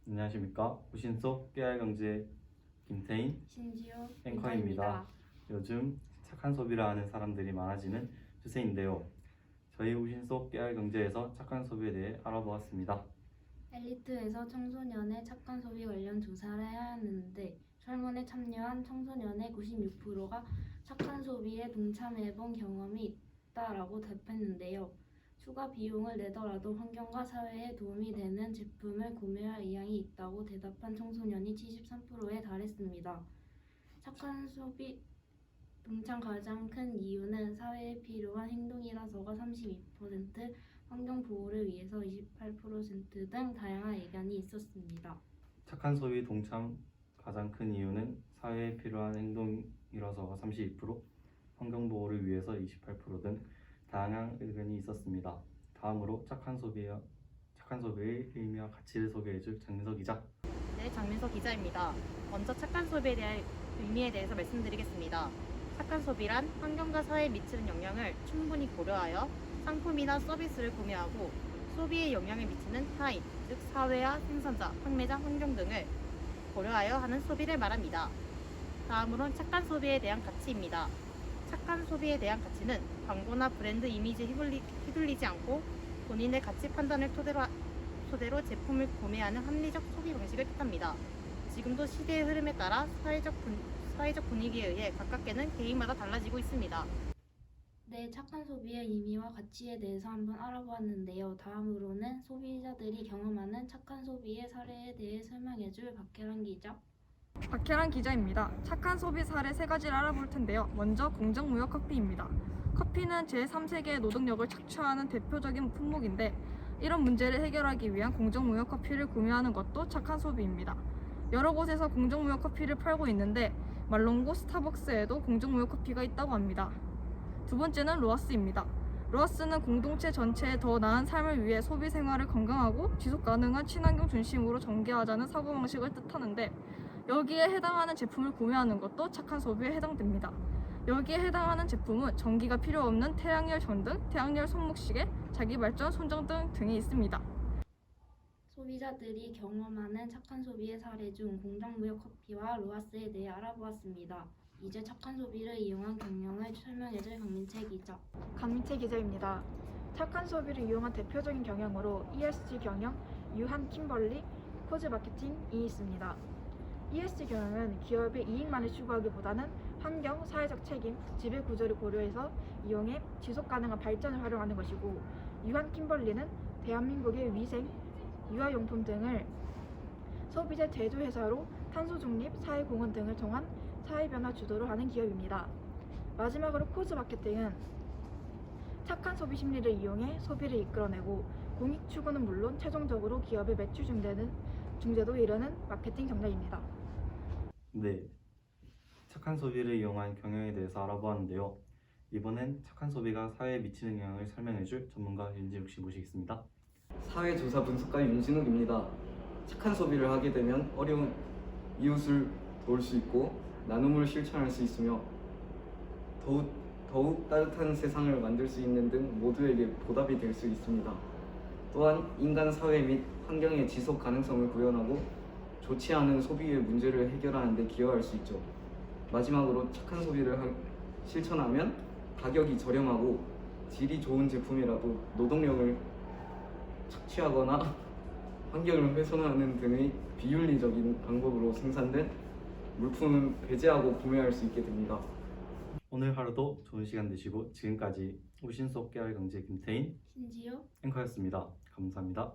안녕하십니까. 우신속 깨알경제 김태인 신지호 앵커입니다. 요즘 착한 소비를 하는 사람들이 많아지는 추세인데요. 저희 우신속 깨알경제에서 착한 소비에 대해 알아보았습니다. 엘리트에서 청소년의 착한 소비 관련 조사를 해야 하는데 설문에 참여한 청소년의 96%가 착한 소비에 동참해본 경험이 있다라고 답했는데요. 추가 비용을 내더라도 환경과 사회에 도움이 되는 제품을 구매할 의향이 있다고 대답한 청소년이 73%에 달했습니다. 착한 소비 동참 가장 큰 이유는 사회에 필요한 행동이라서가 32%, 환경 보호를 위해서 28% 등 다양한 의견이 있었습니다. 착한 소비 동참 가장 큰 이유는 사회에 필요한 행동이라서가 32%, 환경 보호를 위해서 28% 등 다양한 의견이 있었습니다. 다음으로 착한 소비의 의미와 가치를 소개해줄 장민석 기자. 네, 장민석 기자입니다. 먼저 착한 소비에 대한 의미에 대해서 말씀드리겠습니다. 착한 소비란 환경과 사회에 미치는 영향을 충분히 고려하여 상품이나 서비스를 구매하고 소비에 영향을 미치는 타인, 즉 사회와 생산자, 판매자, 환경 등을 고려하여 하는 소비를 말합니다. 다음으로는 착한 소비에 대한 가치입니다. 착한 소비에 대한 가치는 광고나 브랜드 이미지에 휘둘리지 않고 본인의 가치 판단을 토대로 제품을 구매하는 합리적 소비 방식을 뜻합니다. 지금도 시대의 흐름에 따라 사회적 분위기에 의해 가깝게는 개인마다 달라지고 있습니다. 네, 착한 소비의 의미와 가치에 대해서 한번 알아보았는데요. 다음으로는 소비자들이 경험하는 착한 소비의 사례에 대해 설명해줄 박혜란 기자. 박혜란 기자입니다. 착한 소비 사례 3가지를 알아볼 텐데요. 먼저 공정무역 커피입니다. 커피는 제3세계의 노동력을 착취하는 대표적인 품목인데 이런 문제를 해결하기 위한 공정무역 커피를 구매하는 것도 착한 소비입니다. 여러 곳에서 공정무역 커피를 팔고 있는데 말롱고, 스타벅스에도 공정무역 커피가 있다고 합니다. 두 번째는 로아스입니다. 로아스는 공동체 전체의 더 나은 삶을 위해 소비 생활을 건강하고 지속 가능한 친환경 중심으로 전개하자는 사고방식을 뜻하는데 여기에 해당하는 제품을 구매하는 것도 착한 소비에 해당됩니다. 여기에 해당하는 제품은 전기가 필요 없는 태양열 전등, 태양열 손목시계, 자기발전 손전등 등이 있습니다. 소비자들이 경험하는 착한 소비의 사례 중 공정무역 커피와 로아스에 대해 알아보았습니다. 이제 착한 소비를 이용한 경영을 설명해줄 강민채 기자. 강민채 기자입니다. 착한 소비를 이용한 대표적인 경영으로 ESG 경영, 유한 킴벌리, 코즈 마케팅이 있습니다. ESG 경영은 기업의 이익만을 추구하기보다는 환경, 사회적 책임, 지배 구조를 고려해서 이용해 지속 가능한 발전을 활용하는 것이고, 유한 킴벌리는 대한민국의 위생, 유아용품 등을 소비재 제조회사로 탄소 중립, 사회 공헌 등을 통한 사회 변화 주도를 하는 기업입니다. 마지막으로 코즈 마케팅은 착한 소비 심리를 이용해 소비를 이끌어내고 공익 추구는 물론 최종적으로 기업의 매출 중재도 이루는 마케팅 전략입니다. 네, 착한 소비를 이용한 경영에 대해서 알아보았는데요. 이번엔 착한 소비가 사회에 미치는 영향을 설명해줄 전문가 윤진욱 씨 모시겠습니다. 사회조사 분석가 윤진욱입니다. 착한 소비를 하게 되면 어려운 이웃을 도울 수 있고 나눔을 실천할 수 있으며 더욱 따뜻한 세상을 만들 수 있는 등 모두에게 보답이 될 수 있습니다. 또한 인간 사회 및 환경의 지속 가능성을 구현하고 좋지 않은 소비의 문제를 해결하는 데 기여할 수 있죠. 마지막으로 착한 소비를 실천하면 가격이 저렴하고 질이 좋은 제품이라도 노동력을 착취하거나 환경을 훼손하는 등의 비윤리적인 방법으로 생산된 물품은 배제하고 구매할 수 있게 됩니다. 오늘 하루도 좋은 시간 되시고 지금까지 우신속 깨알경제 김태인 신지호 앵커였습니다. 감사합니다.